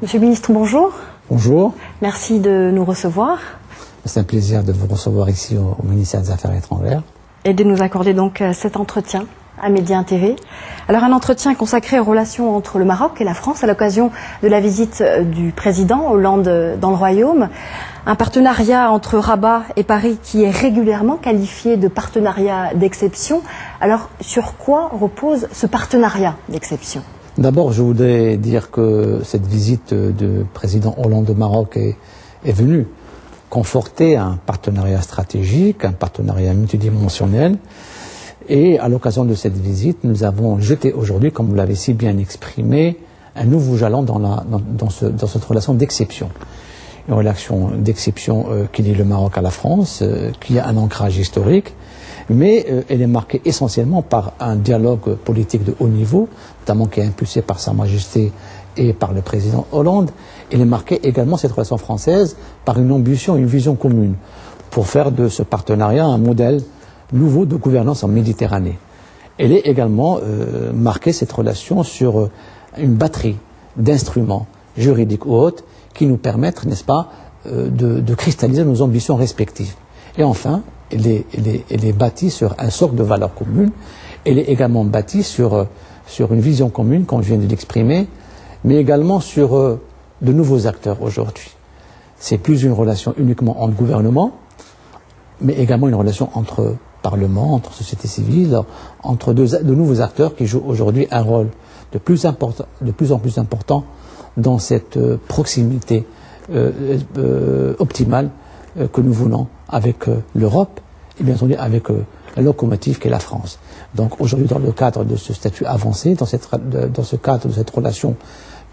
Monsieur le ministre, bonjour. Bonjour. Merci de nous recevoir. C'est un plaisir de vous recevoir ici au ministère des Affaires étrangères. Et de nous accorder donc cet entretien à Média TV. Alors un entretien consacré aux relations entre le Maroc et la France à l'occasion de la visite du président Hollande dans le Royaume. Un partenariat entre Rabat et Paris qui est régulièrement qualifié de partenariat d'exception. Alors sur quoi repose ce partenariat d'exception ? D'abord, je voudrais dire que cette visite du président Hollande au Maroc est venue conforter un partenariat stratégique, un partenariat multidimensionnel. Et à l'occasion de cette visite, nous avons jeté aujourd'hui, comme vous l'avez si bien exprimé, un nouveau jalon dans cette relation d'exception. Une relation d'exception qui lie le Maroc à la France, qui a un ancrage historique, mais elle est marquée essentiellement par un dialogue politique de haut niveau, notamment qui est impulsé par Sa Majesté et par le président Hollande. Elle est marquée également, cette relation française, par une ambition, une vision commune, pour faire de ce partenariat un modèle nouveau de gouvernance en Méditerranée. Elle est également marquée, cette relation, sur une batterie d'instruments juridiques ou autres qui nous permettent, n'est-ce pas, de cristalliser nos ambitions respectives. Et enfin, elle est bâtie sur un socle de valeurs communes. Elle est également bâtie sur une vision commune, comme je viens de l'exprimer, mais également sur de nouveaux acteurs aujourd'hui. C'est plus une relation uniquement entre gouvernements, mais également une relation entre Parlement, entre société civile, entre de nouveaux acteurs qui jouent aujourd'hui un rôle de plus en plus important dans cette proximité optimale que nous voulons avec l'Europe et bien entendu avec la locomotive qu'est la France. Donc aujourd'hui, dans le cadre de ce statut avancé, dans ce cadre de cette relation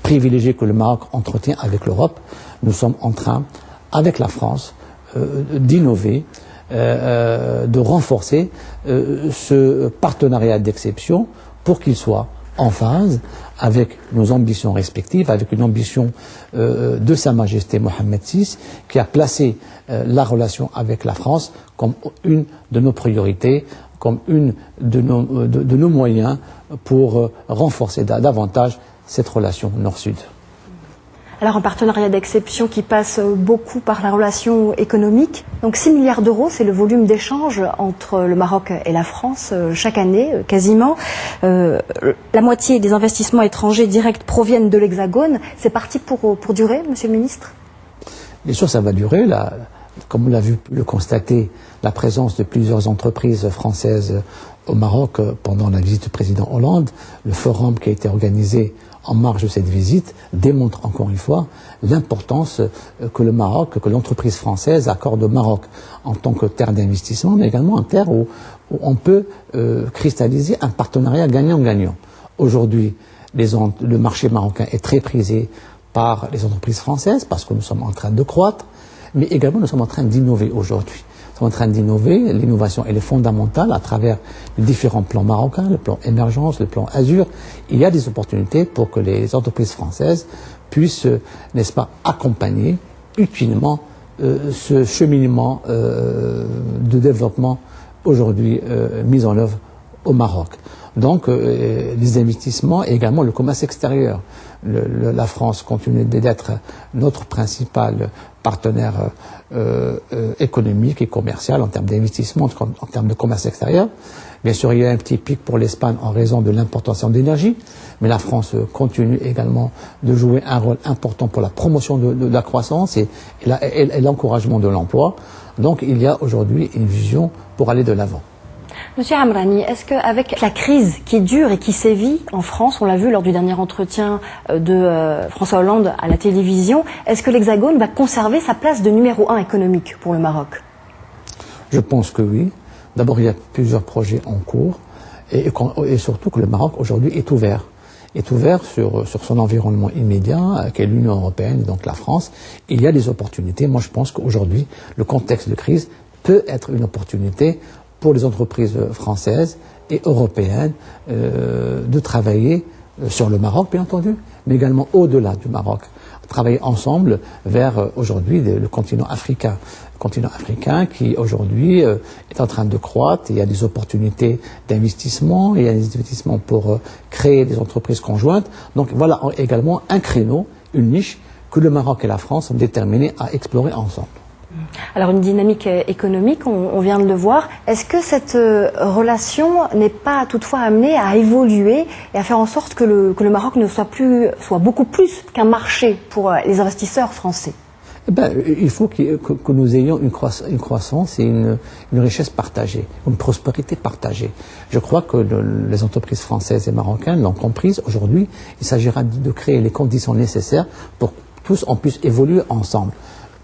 privilégiée que le Maroc entretient avec l'Europe, nous sommes en train, avec la France, d'innover, de renforcer ce partenariat d'exception pour qu'il soit en phase avec nos ambitions respectives, avec une ambition de Sa Majesté Mohammed VI, qui a placé la relation avec la France comme une de nos priorités, comme une de nos moyens pour renforcer davantage cette relation Nord-Sud. Alors un partenariat d'exception qui passe beaucoup par la relation économique. Donc 6 milliards d'euros, c'est le volume d'échange entre le Maroc et la France chaque année, quasiment. La moitié des investissements étrangers directs proviennent de l'Hexagone. C'est parti pour durer, Monsieur le Ministre ? Bien sûr, ça va durer. Comme on l'a vu le constater, la présence de plusieurs entreprises françaises au Maroc pendant la visite du président Hollande, le forum qui a été organisé en marge de cette visite démontre encore une fois l'importance que le Maroc, que l'entreprise française accorde au Maroc en tant que terre d'investissement, mais également en terre où on peut cristalliser un partenariat gagnant-gagnant. Aujourd'hui, le marché marocain est très prisé par les entreprises françaises parce que nous sommes en train de croître, mais également nous sommes en train d'innover aujourd'hui. Nous sommes en train d'innover, l'innovation elle est fondamentale à travers les différents plans marocains, le plan émergence, le plan Azur. Il y a des opportunités pour que les entreprises françaises puissent, n'est-ce pas, accompagner utilement ce cheminement de développement aujourd'hui mis en œuvre au Maroc. Donc les investissements et également le commerce extérieur. La France continue d'être notre principal partenaire économique et commercial en termes d'investissement, en termes de commerce extérieur. Bien sûr, il y a un petit pic pour l'Espagne en raison de l'importation d'énergie, mais la France continue également de jouer un rôle important pour la promotion de la croissance et l'encouragement de l'emploi. Donc il y a aujourd'hui une vision pour aller de l'avant. Monsieur Amrani, est-ce qu'avec la crise qui dure et qui sévit en France, on l'a vu lors du dernier entretien de François Hollande à la télévision, est-ce que l'Hexagone va conserver sa place de numéro 1 économique pour le Maroc ? Je pense que oui. D'abord, il y a plusieurs projets en cours et surtout que le Maroc aujourd'hui est ouvert sur son environnement immédiat, qui est l'Union européenne, donc la France. Il y a des opportunités. Moi, je pense qu'aujourd'hui, le contexte de crise peut être une opportunité pour les entreprises françaises et européennes de travailler sur le Maroc, bien entendu, mais également au-delà du Maroc. Travailler ensemble vers aujourd'hui le continent africain. Le continent africain qui aujourd'hui est en train de croître. Il y a des opportunités d'investissement, il y a des investissements pour créer des entreprises conjointes. Donc voilà également un créneau une niche que le Maroc et la France sont déterminés à explorer ensemble. Alors une dynamique économique, on vient de le voir. Est-ce que cette relation n'est pas toutefois amenée à évoluer et à faire en sorte que le Maroc ne soit beaucoup plus qu'un marché pour les investisseurs français? Eh ben, il faut que nous ayons une croissance et une richesse partagée, une prospérité partagée. Je crois que les entreprises françaises et marocaines l'ont comprise. Aujourd'hui, il s'agira de créer les conditions nécessaires pour que tous on puisse évoluer ensemble.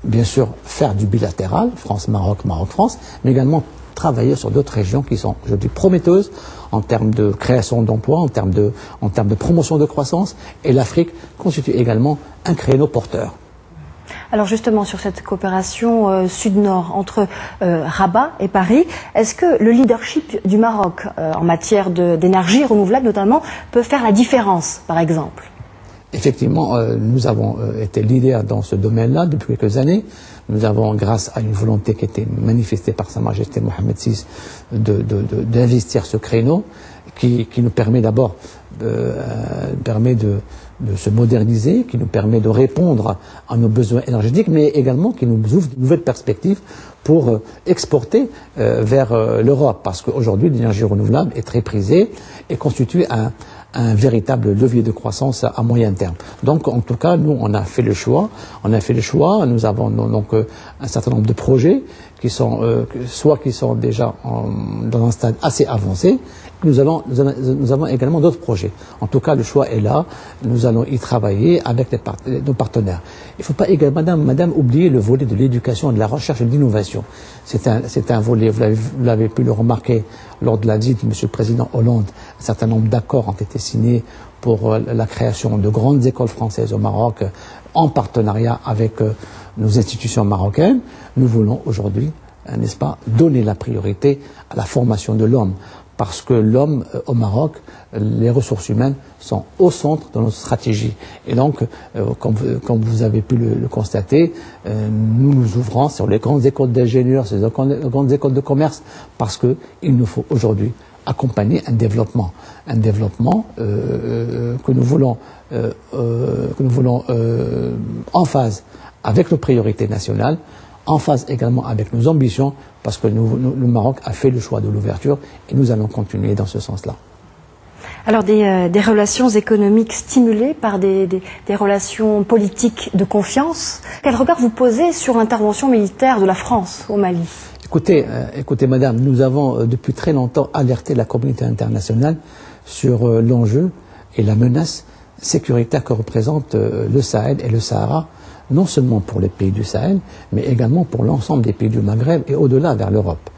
Bien sûr, faire du bilatéral, France-Maroc, Maroc-France, mais également travailler sur d'autres régions qui sont, je dis, prometteuses en termes de création d'emplois, en termes de promotion de croissance. Et l'Afrique constitue également un créneau porteur. Alors justement, sur cette coopération sud-nord entre Rabat et Paris, est-ce que le leadership du Maroc en matière d'énergie renouvelable notamment peut faire la différence, par exemple? Effectivement, nous avons été leaders dans ce domaine-là depuis quelques années. Nous avons, grâce à une volonté qui a été manifestée par Sa Majesté Mohamed VI, d'investir ce créneau, qui nous permet d'abord de se moderniser, qui nous permet de répondre à nos besoins énergétiques, mais également qui nous ouvre de nouvelles perspectives pour exporter vers l'Europe, parce qu'aujourd'hui l'énergie renouvelable est très prisée et constitue un véritable levier de croissance à moyen terme. Donc, en tout cas, nous, on a fait le choix. Nous avons donc un certain nombre de projets qui sont déjà dans un stade assez avancé. Nous avons également d'autres projets. En tout cas, le choix est là. Nous allons y travailler avec nos partenaires. Il ne faut pas également, madame, oublier le volet de l'éducation, de la recherche et de l'innovation. C'est un volet, vous l'avez pu le remarquer lors de la visite de M. le Président Hollande. Un certain nombre d'accords ont été signés pour la création de grandes écoles françaises au Maroc, en partenariat avec nos institutions marocaines. Nous voulons aujourd'hui, n'est-ce pas, donner la priorité à la formation de l'homme. Parce que l'homme au Maroc, les ressources humaines sont au centre de notre stratégie. Et donc, comme vous avez pu le constater, nous nous ouvrons sur les grandes écoles d'ingénieurs, sur les grandes écoles de commerce, parce qu'il nous faut aujourd'hui accompagner un développement que nous voulons en phase avec nos priorités nationales, en phase également avec nos ambitions, parce que le Maroc a fait le choix de l'ouverture et nous allons continuer dans ce sens-là. Alors des relations économiques stimulées par des relations politiques de confiance, quel regard vous posez sur l'intervention militaire de la France au Mali? Écoutez, madame, nous avons depuis très longtemps alerté la communauté internationale sur l'enjeu et la menace sécuritaire que représente le Sahel et le Sahara, non seulement pour les pays du Sahel, mais également pour l'ensemble des pays du Maghreb et au-delà vers l'Europe.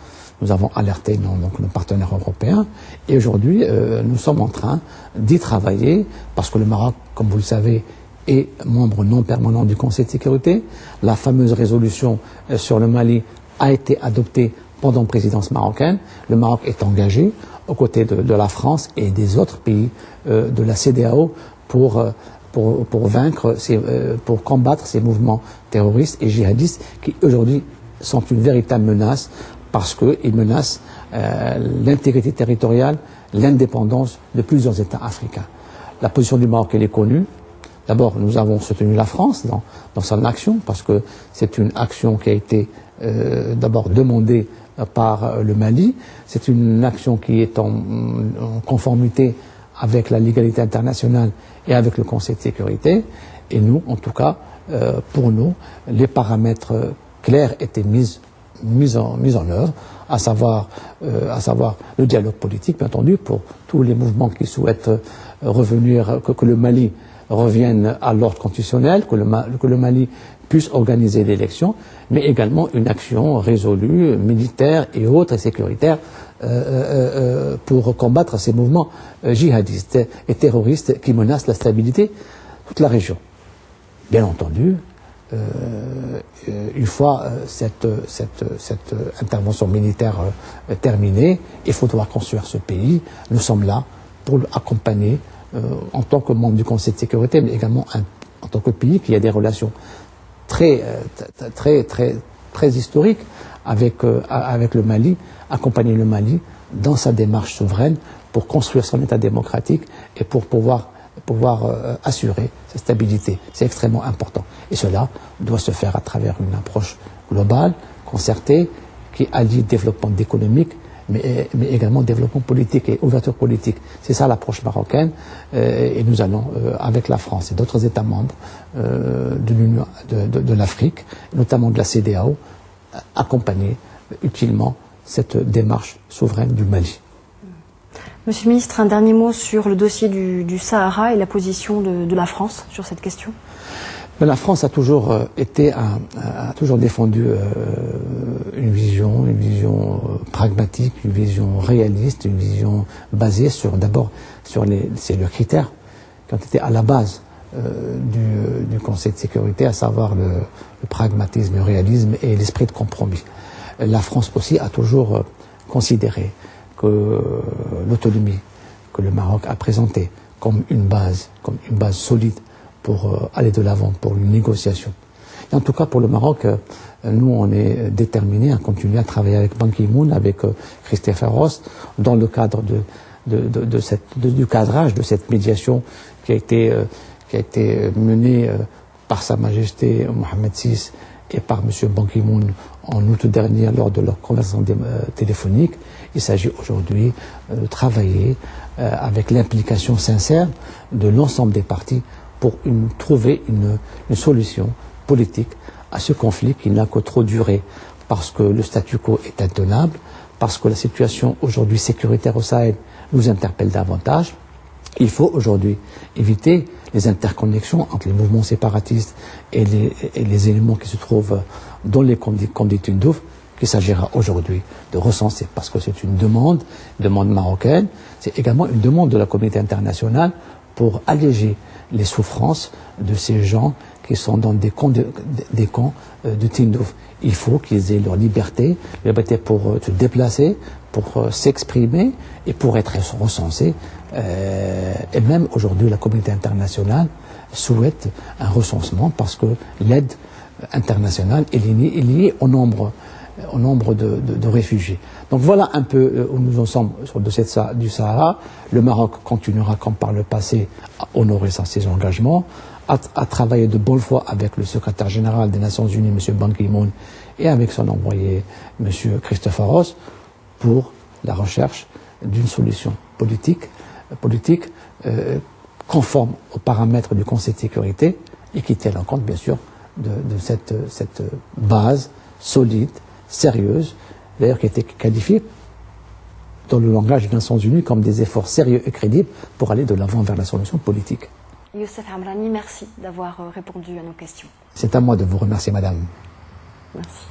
Nous avons alerté donc nos partenaires européens et aujourd'hui nous sommes en train d'y travailler parce que le Maroc, comme vous le savez, est membre non permanent du Conseil de sécurité. La fameuse résolution sur le Mali a été adoptée pendant la présidence marocaine. Le Maroc est engagé aux côtés de la France et des autres pays de la CEDEAO pour combattre ces mouvements terroristes et djihadistes qui aujourd'hui sont une véritable menace parce qu'ils menacent l'intégrité territoriale, l'indépendance de plusieurs États africains. La position du Maroc, elle est connue. D'abord, nous avons soutenu la France dans son action parce que c'est une action qui a été d'abord demandée par le Mali. C'est une action qui est en conformité avec la légalité internationale et avec le Conseil de sécurité. Et nous, en tout cas, pour nous, les paramètres clairs étaient mis en œuvre, à savoir le dialogue politique, bien entendu, pour tous les mouvements qui souhaitent revenir, que le Mali revienne à l'ordre constitutionnel, que le Mali puisse organiser l'élection, mais également une action résolue, militaire et autres et sécuritaire pour combattre ces mouvements djihadistes et terroristes qui menacent la stabilité de toute la région. Bien entendu, une fois cette intervention militaire terminée, il faudra construire ce pays. Nous sommes là pour l'accompagner en tant que membre du Conseil de sécurité, mais également en tant que pays qui a des relations très historiques avec le Mali, accompagner le Mali dans sa démarche souveraine pour construire son État démocratique et pour pouvoir pouvoir assurer cette stabilité. C'est extrêmement important. Et cela doit se faire à travers une approche globale, concertée, qui allie développement économique, mais également développement politique et ouverture politique. C'est ça l'approche marocaine, et nous allons, avec la France et d'autres États membres de l'Union de l'Afrique, notamment de la CEDEAO, accompagner utilement cette démarche souveraine du Mali. Monsieur le ministre, un dernier mot sur le dossier du Sahara et la position de la France sur cette question. La France a toujours toujours défendu une vision pragmatique, une vision réaliste, une vision basée d'abord sur les critères qui ont été à la base du Conseil de sécurité, à savoir le pragmatisme, le réalisme et l'esprit de compromis. La France aussi a toujours considéré que l'autonomie que le Maroc a présentée comme une base solide pour aller de l'avant, pour une négociation. Et en tout cas, pour le Maroc, nous, on est déterminés à continuer à travailler avec Ban Ki-moon, avec Christophe Ross, dans le cadre du cadrage de cette médiation qui a été menée par Sa Majesté Mohamed VI et par M. Ban Ki-moon en août dernier lors de leur conversation téléphonique. Il s'agit aujourd'hui de travailler avec l'implication sincère de l'ensemble des parties pour trouver une solution politique à ce conflit qui n'a que trop duré, parce que le statu quo est intenable, parce que la situation aujourd'hui sécuritaire au Sahel nous interpelle davantage. Il faut aujourd'hui éviter les interconnexions entre les mouvements séparatistes et les éléments qui se trouvent dans les conduites Tindouf, qu'il s'agira aujourd'hui de recenser, parce que c'est une demande marocaine, c'est également une demande de la communauté internationale pour alléger les souffrances de ces gens qui sont dans des camps de Tindouf. Il faut qu'ils aient leur liberté pour se déplacer, pour s'exprimer et pour être recensés. Et même aujourd'hui, la communauté internationale souhaite un recensement parce que l'aide internationale est liée au nombre de réfugiés. Donc voilà un peu où nous en sommes sur du Sahara. Le Maroc continuera, comme par le passé, à honorer ses engagements, à travailler de bonne foi avec le secrétaire général des Nations Unies, M. Ban Ki-moon, et avec son envoyé, M. Christophe Ross, pour la recherche d'une solution politique conforme aux paramètres du Conseil de sécurité et qui tienne en compte, bien sûr, de cette base solide, sérieuse, d'ailleurs qui a été qualifiée dans le langage des Nations Unies comme des efforts sérieux et crédibles pour aller de l'avant vers la solution politique. Youssef Hamrani, merci d'avoir répondu à nos questions. C'est à moi de vous remercier, madame. Merci.